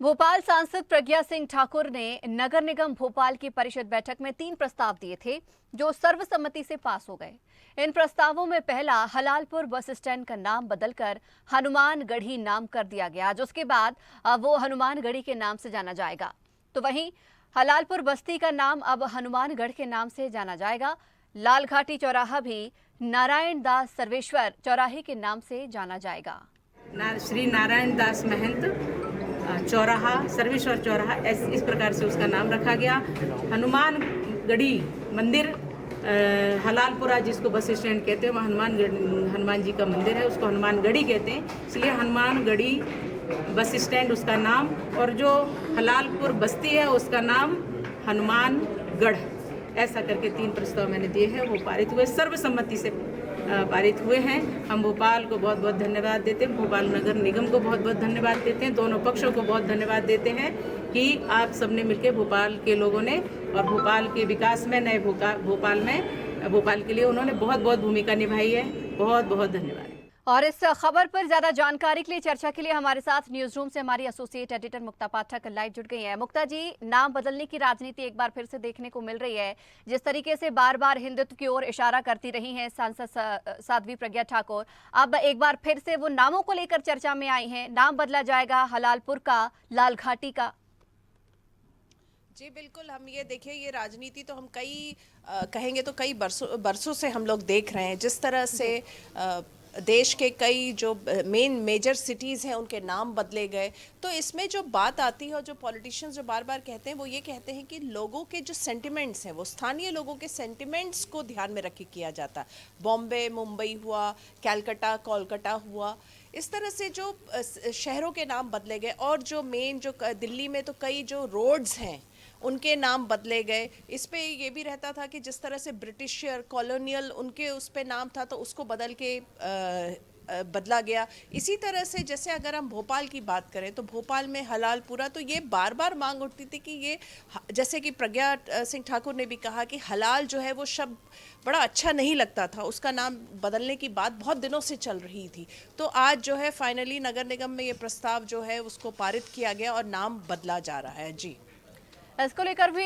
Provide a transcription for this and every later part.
भोपाल सांसद प्रज्ञा सिंह ठाकुर ने नगर निगम भोपाल की परिषद बैठक में 3 प्रस्ताव दिए थे जो सर्वसम्मति से पास हो गए। इन प्रस्तावों में पहला हलालपुर बस स्टैंड का नाम बदलकर हनुमानगढ़ी नाम कर दिया गया, जिसके बाद अब वो हनुमानगढ़ी के नाम से जाना जाएगा। तो वहीं हलालपुर बस्ती का नाम अब हनुमानगढ़ के नाम से जाना जाएगा। लालघाटी चौराहा भी नारायण दास सर्वेश्वर चौराहे के नाम से जाना जाएगा। श्री नारायण दास महंत चौराहा, सर्वेश्वर चौराहा, इस प्रकार से उसका नाम रखा गया। हनुमानगढ़ी मंदिर, हलालपुरा जिसको बस स्टैंड कहते हैं, वहाँ हनुमान जी का मंदिर है, उसको हनुमानगढ़ी कहते हैं, इसलिए हनुमानगढ़ी बस स्टैंड उसका नाम, और जो हलालपुर बस्ती है उसका नाम हनुमानगढ़। ऐसा करके 3 प्रस्ताव मैंने दिए हैं, वो पारित हुए, सर्वसम्मति से पारित हुए हैं। हम भोपाल को बहुत बहुत धन्यवाद देते हैं, भोपाल नगर निगम को बहुत बहुत धन्यवाद देते हैं, दोनों पक्षों को बहुत धन्यवाद देते हैं कि आप सबने मिलकर भोपाल के लोगों ने और भोपाल के विकास में, नए भोपाल के लिए उन्होंने बहुत बहुत भूमिका निभाई है। बहुत बहुत धन्यवाद। और इस खबर पर ज्यादा जानकारी के लिए, चर्चा के लिए हमारे साथ न्यूज रूम से हमारी एसोसिएट एडिटर मुक्ता पाठक लाइव जुड़ गई हैं। मुक्ता जी, नाम बदलने की राजनीति एक बार फिर से देखने को मिल रही है। जिस तरीके से बार बार हिंदुत्व की ओर इशारा करती रही हैं सांसद साध्वी प्रज्ञा ठाकुर, अब एक बार फिर से वो नामों को लेकर चर्चा में आई हैं। नाम बदला जाएगा हलालपुर का, लालघाटी का। जी बिल्कुल, हम ये देखिए, ये राजनीति तो हम कहेंगे तो कई बरसों से हम लोग देख रहे हैं। जिस तरह से देश के कई जो मेजर सिटीज़ हैं उनके नाम बदले गए, तो इसमें जो बात आती है और जो पॉलिटिशियंस जो बार बार कहते हैं वो ये कहते हैं कि लोगों के जो सेंटिमेंट्स हैं, वो स्थानीय लोगों के सेंटिमेंट्स को ध्यान में रख के किया जाता। बॉम्बे, मुंबई हुआ, कैलकाटा, कोलकाता हुआ, इस तरह से जो शहरों के नाम बदले गए, और जो दिल्ली में तो कई जो रोड्स हैं उनके नाम बदले गए। इस पे ये भी रहता था कि जिस तरह से ब्रिटिश कॉलोनियल उनके उस पे नाम था तो उसको बदल के बदला गया। इसी तरह से जैसे अगर हम भोपाल की बात करें तो भोपाल में हलालपुरा, तो ये बार बार मांग उठती थी कि ये, जैसे कि प्रज्ञा सिंह ठाकुर ने भी कहा कि हलाल जो है वो शब्द बड़ा अच्छा नहीं लगता था, उसका नाम बदलने की बात बहुत दिनों से चल रही थी। तो आज जो है फाइनली नगर निगम में ये प्रस्ताव जो है उसको पारित किया गया और नाम बदला जा रहा है। जी, इसको लेकर भी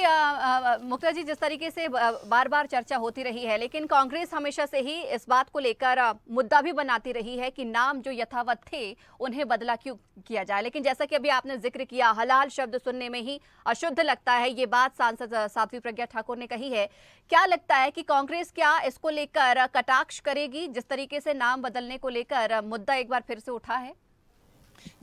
मुक्ता जी, जिस तरीके से बार बार चर्चा होती रही है, लेकिन कांग्रेस हमेशा से ही इस बात को लेकर मुद्दा भी बनाती रही है कि नाम जो यथावत थे उन्हें बदला क्यों किया जाए। लेकिन जैसा कि अभी आपने जिक्र किया, हलाल शब्द सुनने में ही अशुद्ध लगता है, ये बात सांसद साध्वी प्रज्ञा ठाकुर ने कही है। क्या लगता है कि कांग्रेस क्या इसको लेकर कटाक्ष करेगी, जिस तरीके से नाम बदलने को लेकर मुद्दा एक बार फिर से उठा है?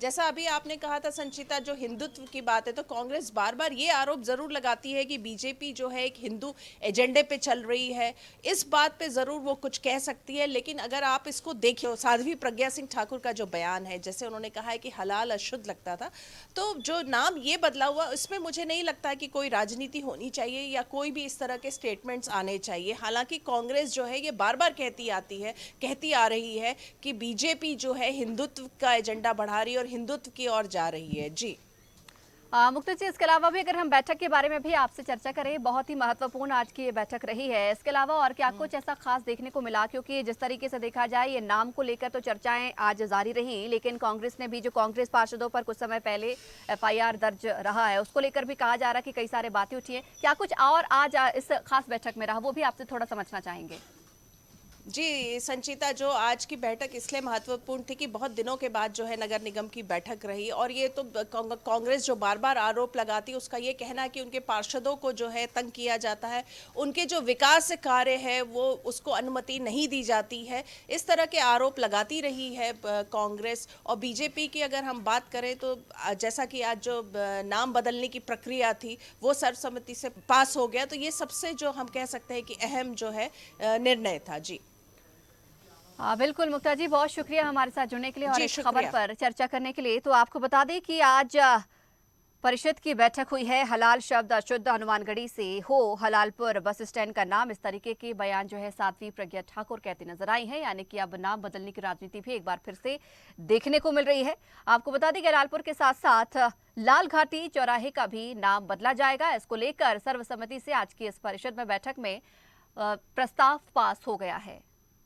जैसा अभी आपने कहा था संचिता, जो हिंदुत्व की बात है, तो कांग्रेस बार बार ये आरोप जरूर लगाती है कि बीजेपी जो है एक हिंदू एजेंडे पे चल रही है। इस बात पे जरूर वो कुछ कह सकती है, लेकिन अगर आप इसको देखिए, साध्वी प्रज्ञा सिंह ठाकुर का जो बयान है, जैसे उन्होंने कहा है कि हलाल अशुद्ध लगता था, तो जो नाम ये बदला हुआ, इसमें मुझे नहीं लगता कि कोई राजनीति होनी चाहिए या कोई भी इस तरह के स्टेटमेंट्स आने चाहिए। हालांकि कांग्रेस जो है ये बार बार कहती आ रही है कि बीजेपी जो है हिंदुत्व का एजेंडा बढ़ा और हिंदुत्व की ओर जा रही है। जी मुक्ता जी, इसके अलावा भी अगर हम बैठक के बारे में भी आपसे चर्चा करें, बहुत ही महत्वपूर्ण आज की ये बैठक रही है। इसके अलावा और क्या कुछ ऐसा खास देखने को मिला? क्योंकि जिस तरीके से देखा जाए, ये नाम को लेकर तो चर्चाएं आज जारी रही, लेकिन कांग्रेस ने भी, जो कांग्रेस पार्षदों पर कुछ समय पहले FIR दर्ज रहा है, उसको लेकर भी कहा जा रहा है कि कई सारे बातें उठी हैं। क्या कुछ और आज इस खास बैठक में रहा, वो भी आपसे थोड़ा समझना चाहेंगे। जी संचिता, जो आज की बैठक इसलिए महत्वपूर्ण थी कि बहुत दिनों के बाद जो है नगर निगम की बैठक रही, और ये तो कांग्रेस जो बार बार आरोप लगाती है, उसका ये कहना है कि उनके पार्षदों को जो है तंग किया जाता है, उनके जो विकास कार्य है वो उसको अनुमति नहीं दी जाती है। इस तरह के आरोप लगाती रही है कांग्रेस। और बीजेपी की अगर हम बात करें तो जैसा कि आज जो नाम बदलने की प्रक्रिया थी वो सर्वसम्मति से पास हो गया, तो ये सबसे जो हम कह सकते हैं कि अहम जो है निर्णय था। जी बिल्कुल मुक्ता जी, बहुत शुक्रिया हमारे साथ जुड़ने के लिए और इस खबर पर चर्चा करने के लिए। तो आपको बता दें कि आज परिषद की बैठक हुई है। हलाल शब्द अशुद्ध, हनुमानगढ़ी से हो हलालपुर बस स्टैंड का नाम, इस तरीके के बयान जो है साध्वी प्रज्ञा ठाकुर कहती नजर आई है। यानी कि अब नाम बदलने की राजनीति भी एक बार फिर से देखने को मिल रही है। आपको बता दें कि हलालपुर के साथ साथ लालघाटी चौराहे का भी नाम बदला जाएगा। इसको लेकर सर्वसम्मति से आज की इस परिषद में बैठक में प्रस्ताव पास हो गया है।